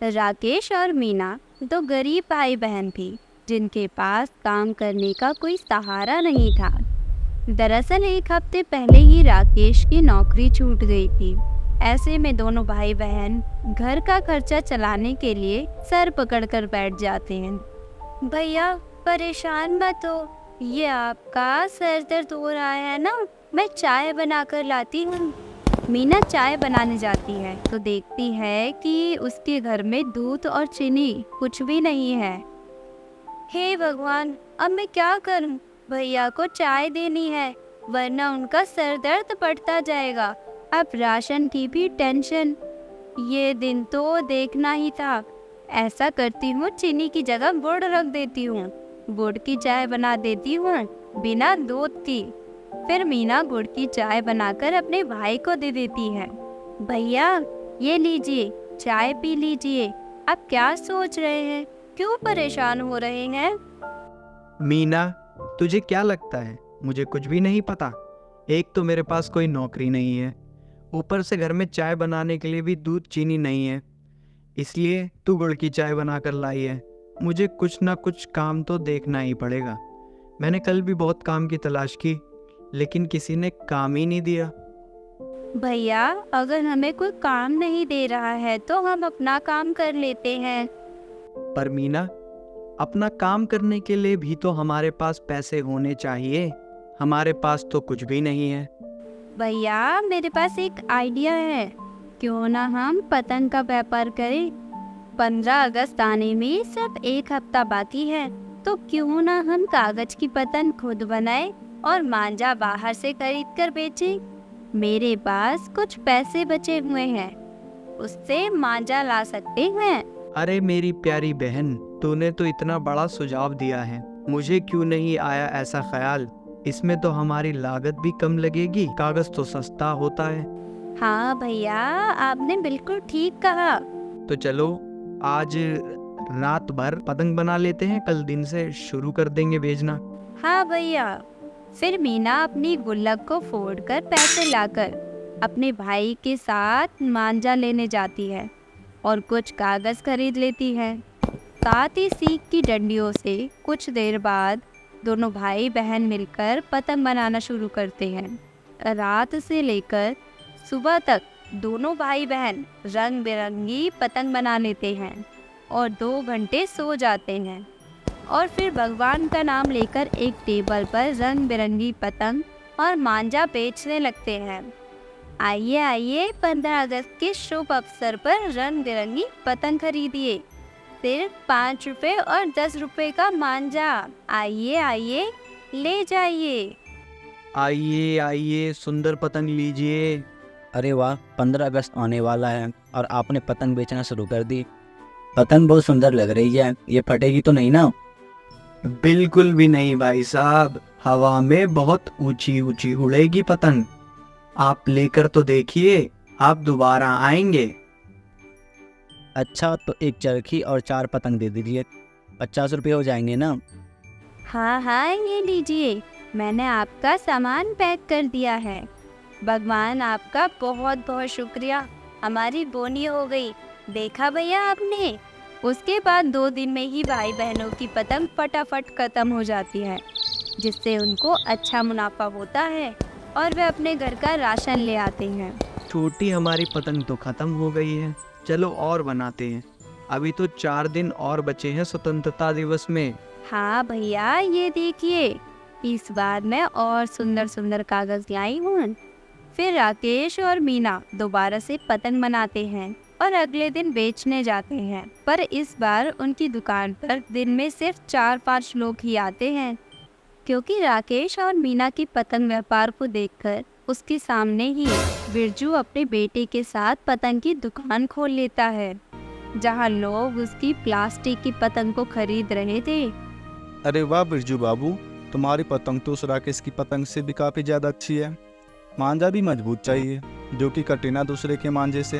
राकेश और मीना दो गरीब भाई बहन थे जिनके पास काम करने का कोई सहारा नहीं था। दरअसल एक हफ्ते पहले ही राकेश की नौकरी छूट गई थी। ऐसे में दोनों भाई बहन घर का खर्चा चलाने के लिए सर पकड़कर बैठ जाते हैं। भैया परेशान मत हो, ये आपका सर दर्द हो रहा है ना, मैं चाय बनाकर लाती हूँ। मीना चाय बनाने जाती है तो देखती है कि उसके घर में दूध और चीनी कुछ भी नहीं है। हे भगवान, अब मैं क्या करूं? भैया को चाय देनी है वरना उनका सर दर्द बढ़ता जाएगा। अब राशन की भी टेंशन, ये दिन तो देखना ही था। ऐसा करती हूँ, चीनी की जगह गुड़ रख देती हूँ, गुड़ की चाय बना देती हूँ बिना दूध की। फिर मीना गुड़ की चाय बनाकर अपने भाई को दे देती है। भैया ये लीजिए, चाय पी लीजिए। आप क्या सोच रहे हैं, क्यों परेशान हो रहे हैं? मीना, तुझे क्या लगता है मुझे कुछ भी नहीं पता? एक तो मेरे पास कोई नौकरी नहीं है, ऊपर से घर में चाय बनाने के लिए भी दूध चीनी नहीं है, इसलिए तू गुड़ की चाय बनाकर लाई है। मुझे कुछ ना कुछ काम तो देखना ही पड़ेगा। मैंने कल भी बहुत काम की तलाश की लेकिन किसी ने काम ही नहीं दिया। भैया अगर हमें कोई काम नहीं दे रहा है तो हम अपना काम कर लेते हैं। पर मीना, अपना काम करने के लिए भी तो हमारे पास पैसे होने चाहिए। हमारे पास तो कुछ भी नहीं है। भैया मेरे पास एक आइडिया है, क्यों ना हम पतंग का व्यापार करें। 15 अगस्त आने में सिर्फ एक हफ्ता बाकी है, तो क्यों ना हम कागज की पतंग खुद बनाएं और मांझा बाहर से खरीद कर बेचें। मेरे पास कुछ पैसे बचे हुए हैं, उससे मांझा ला सकते हैं। अरे मेरी प्यारी बहन, तूने तो इतना बड़ा सुझाव दिया है, मुझे क्यों नहीं आया ऐसा ख्याल? इसमें तो हमारी लागत भी कम लगेगी, कागज तो सस्ता होता है। हाँ भैया, आपने बिल्कुल ठीक कहा। तो चलो आज रात भर पतंग बना लेते हैं, कल दिन से शुरू कर देंगे बेचना। हाँ भैया। फिर मीना अपनी गुल्लक को फोड़कर पैसे लाकर अपने भाई के साथ मांझा लेने जाती है और कुछ कागज खरीद लेती है। साथ ही सीख की डंडियों से कुछ देर बाद दोनों भाई बहन मिलकर पतंग बनाना शुरू करते हैं। रात से लेकर सुबह तक दोनों भाई बहन रंग बिरंगी पतंग बना लेते हैं और 2 घंटे सो जाते हैं। और फिर भगवान का नाम लेकर एक टेबल पर रंग बिरंगी पतंग और मांझा बेचने लगते हैं। आइए आइए, 15 अगस्त के शुभ अवसर पर रंग बिरंगी पतंग खरीदिए, सिर्फ 5 रुपए और 10 रुपए का मांझा। आइए आइए, ले जाइए। आइए आइए, सुंदर पतंग लीजिए। अरे वाह, 15 अगस्त आने वाला है और आपने पतंग बेचना शुरू कर दी। पतंग बहुत सुंदर लग रही है, ये फटेगी तो नहीं ना? बिल्कुल भी नहीं भाई साहब, हवा में बहुत ऊंची ऊंची उड़ेगी पतंग। आप लेकर तो देखिए, आप दोबारा आएंगे। अच्छा, तो एक चरखी और 4 पतंग दे दीजिए, 50 रुपये हो जाएंगे ना? हाँ हाँ, ये लीजिए, मैंने आपका सामान पैक कर दिया है। भगवान आपका बहुत बहुत शुक्रिया, हमारी बोनी हो गई। देखा भैया आपने? उसके बाद 2 दिन में ही भाई बहनों की पतंग फटाफट खत्म हो जाती है, जिससे उनको अच्छा मुनाफा होता है और वे अपने घर का राशन ले आते हैं। छोटी हमारी पतंग तो खत्म हो गई है, चलो और बनाते हैं। अभी तो 4 दिन और बचे हैं स्वतंत्रता दिवस में। हाँ भैया, ये देखिए, इस बार मैं और सुंदर सुंदर कागज लाई हूँ। फिर राकेश और मीना दोबारा से पतंग बनाते हैं और अगले दिन बेचने जाते हैं। पर इस बार उनकी दुकान पर दिन में सिर्फ 4-5 लोग ही आते हैं, क्योंकि राकेश और मीना की पतंग व्यापार को देखकर उसके सामने ही बिरजू अपने बेटे के साथ पतंग की दुकान खोल लेता है, जहां लोग उसकी प्लास्टिक की पतंग को खरीद रहे थे। अरे वाह बिरजू बाबू, तुम्हारी पतंग तो उस राकेश की पतंग से भी काफ़ी ज़्यादा अच्छी है। मांझा भी मजबूत चाहिए, जो कि कटे ना दूसरे के मांझे से।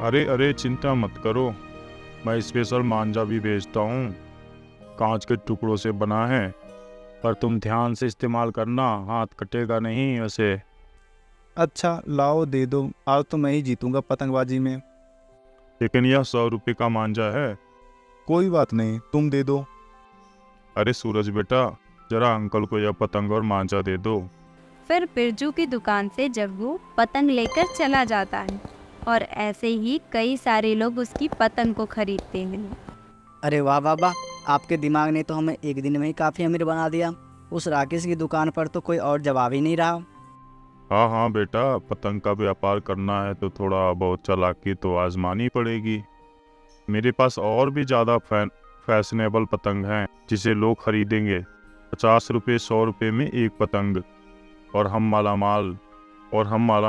अरे अरे, चिंता मत करो, मैं स्पेशल मांझा भी बेचता हूँ। कांच के टुकड़ों से बना है, पर तुम ध्यान से इस्तेमाल करना, हाथ कटेगा नहीं वैसे। अच्छा लाओ दे दो, आज तो मैं ही जीतूंगा पतंगबाजी में। लेकिन यह 100 रुपये का मांझा है। कोई बात नहीं, तुम दे दो। अरे सूरज बेटा, जरा अंकल को यह पतंग और मांझा दे दो। फिर बिरजू की दुकान से जग्गू पतंग लेकर चला जाता है और ऐसे ही कई सारे लोग उसकी पतंग को खरीदते हैं। अरे वाह वाह वाह, आपके दिमाग ने तो हमें एक दिन में ही काफ़ी अमीर बना दिया। उस राकेश की दुकान पर तो कोई और जवाब ही नहीं रहा। हाँ हाँ बेटा, पतंग का व्यापार करना है तो थोड़ा बहुत चालाकी तो आजमानी पड़ेगी। मेरे पास और भी ज़्यादा फैशनेबल पतंग हैं जिसे लोग खरीदेंगे। 50 रुपये 100 रुपये में एक पतंग, और हम माला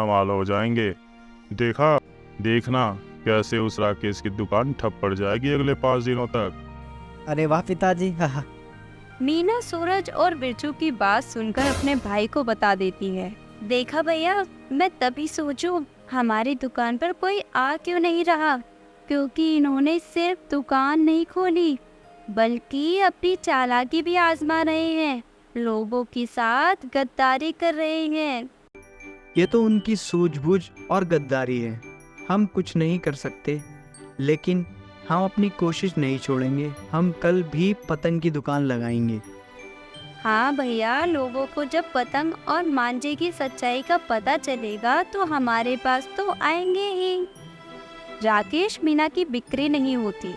माल हो जाएंगे। देखना कैसे उस राकेश की दुकान ठप पड़ जाएगी अगले 5 दिनों तक। अरे वाह पिताजी, हाँ। मीना सूरज और बिरजू की बात सुनकर अपने भाई को बता देती है। देखा भैया, मैं तभी सोचूं हमारी दुकान पर कोई आ क्यों नहीं रहा, क्योंकि इन्होंने सिर्फ दुकान नहीं खोली बल्कि अपनी चालाकी भी आजमा रहे हैं, लोगों के साथ गद्दारी कर रहे हैं। ये तो उनकी सूझबूझ और गद्दारी है। हम कुछ नहीं कर सकते, लेकिन हम अपनी कोशिश नहीं छोड़ेंगे। हम कल भी पतंग की दुकान लगाएंगे। हाँ भैया, लोगों को जब पतंग और मांझे की सच्चाई का पता चलेगा तो हमारे पास तो आएंगे ही। राकेश मीना की बिक्री नहीं होती।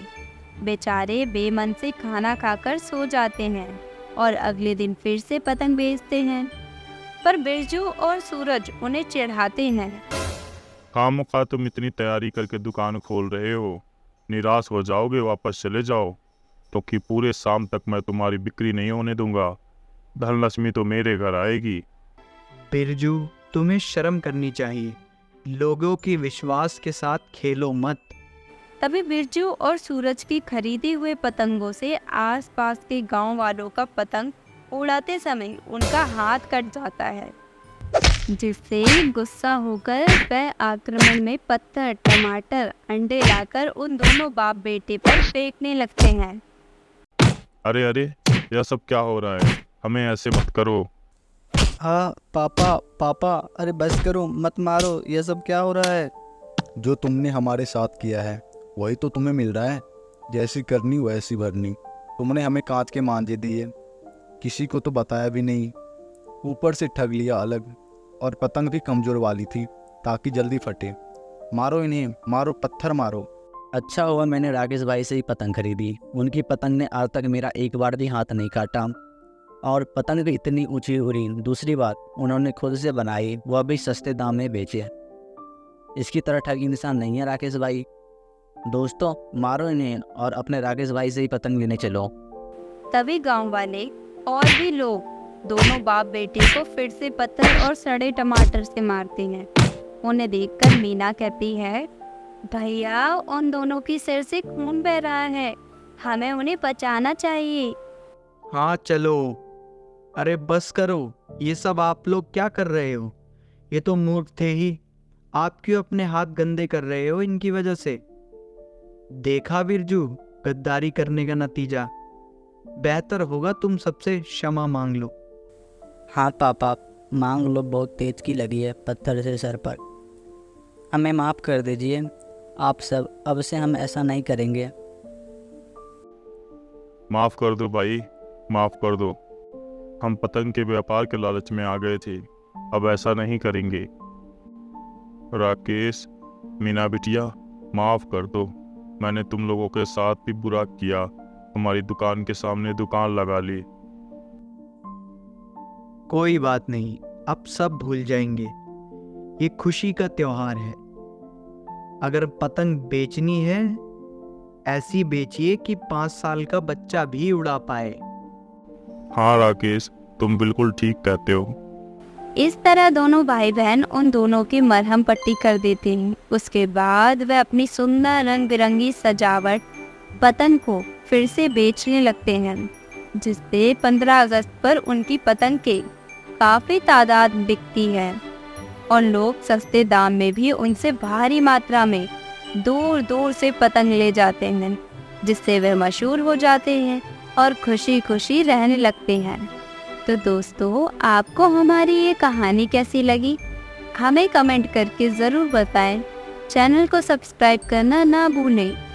बेचारे बेमन से खाना खाकर सो जाते हैं और अगले दिन फिर से पतंग बेचते हैं, पर बिरजू और सूरज उन्हें चिढ़ाते हैं। खामखा तुम इतनी तैयारी करके दुकान खोल रहे हो, निराश हो जाओगे, वापस चले जाओ, तो कि पूरे शाम तक मैं तुम्हारी बिक्री नहीं होने दूंगा। धनलक्ष्मी तो मेरे घर आएगी। बिरजू, तुम्हें शर्म करनी चाहिए। लोगों के विश्वास के साथ खेलो मत। तभी बिरजू और सूरज की खरीदी हुए पतंगों से आसपास के गांव वालों का पतंग उड़ाते समय उनका हाथ कट जाता है, जिससे गुस्सा होकर वह आक्रमण में पत्थर, टमाटर, अंडे लाकर उन दोनों बाप बेटे पर फेंकने लगते हैं। अरे अरे, यह सब क्या हो रहा है? हमें ऐसे मत करो। हाँ पापा, अरे बस करो, मत मारो, ये सब क्या हो रहा है? जो तुमने हमारे साथ किया है वही तो तुम्हें मिल रहा है। जैसी करनी वैसी भरनी। तुमने हमें कांच के मांझे दिए, किसी को तो बताया भी नहीं, ऊपर से ठग लिया अलग, और पतंग भी कमज़ोर वाली थी ताकि जल्दी फटे। मारो इन्हें, मारो, पत्थर मारो। अच्छा हुआ मैंने राकेश भाई से ही पतंग खरीदी। उनकी पतंग ने आज तक मेरा एक बार भी हाथ नहीं काटा, और पतंग भी इतनी ऊंची उड़ी। दूसरी बात, उन्होंने खुद से बनाई, वह भी सस्ते दाम में बेचे। इसकी तरह ठग इंसान नहीं है राकेश भाई। दोस्तों, मारो इन्हें और अपने राकेश भाई से ही पतंग लेने चलो। तभी गांव वाले और भी लोग दोनों बाप बेटे को फिर से पत्थर और सड़े टमाटर से मारते हैं। उन्हें देखकर मीना कहती है, भैया, उन दोनों की सिर से खून बह रहा है, हमें उन्हें बचाना चाहिए। हाँ चलो, अरे बस करो। ये सब आप लोग क्या कर रहे हो? ये तो मूर्ख थे ही। आप क्यों अपने हाथ गंदे कर रहे हो इनकी वजह से? देखा बिरजू, गद्दारी करने का नतीजा। बेहतर होगा तुम सबसे क्षमा मांग लो। हाँ पापा, मांग लो, बहुत तेज की लगी है पत्थर से सर पर। हमें माफ़ कर दीजिए आप सब, अब से हम ऐसा नहीं करेंगे। माफ़ कर दो भाई, माफ़ कर दो। हम पतंग के व्यापार के लालच में आ गए थे, अब ऐसा नहीं करेंगे। राकेश, मीना बिटिया, माफ़ कर दो। मैंने तुम लोगों के साथ भी बुरा किया, तुम्हारी दुकान के सामने दुकान लगा ली। कोई बात नहीं, अब सब भूल जाएंगे। ये खुशी का त्योहार है। अगर पतंग बेचनी है, ऐसी बेचिए कि 5 साल का बच्चा भी उड़ा पाए। हाँ राकेश, तुम बिल्कुल ठीक कहते हो। इस तरह दोनों भाई बहन उन दोनों की मरहम पट्टी कर देते हैं। उसके बाद वह अपनी सुंदर रंग बिरंगी सजावट पतंग को फिर से बेचने लगते हैं, जिससे 15 अगस्त पर उनकी पतंग के काफ़ी तादाद बिकती है और लोग सस्ते दाम में भी उनसे भारी मात्रा में दूर दूर से पतंग ले जाते हैं, जिससे वे मशहूर हो जाते हैं और खुशी खुशी रहने लगते हैं। तो दोस्तों, आपको हमारी ये कहानी कैसी लगी? हमें कमेंट करके ज़रूर बताएं। चैनल को सब्सक्राइब करना ना भूलें।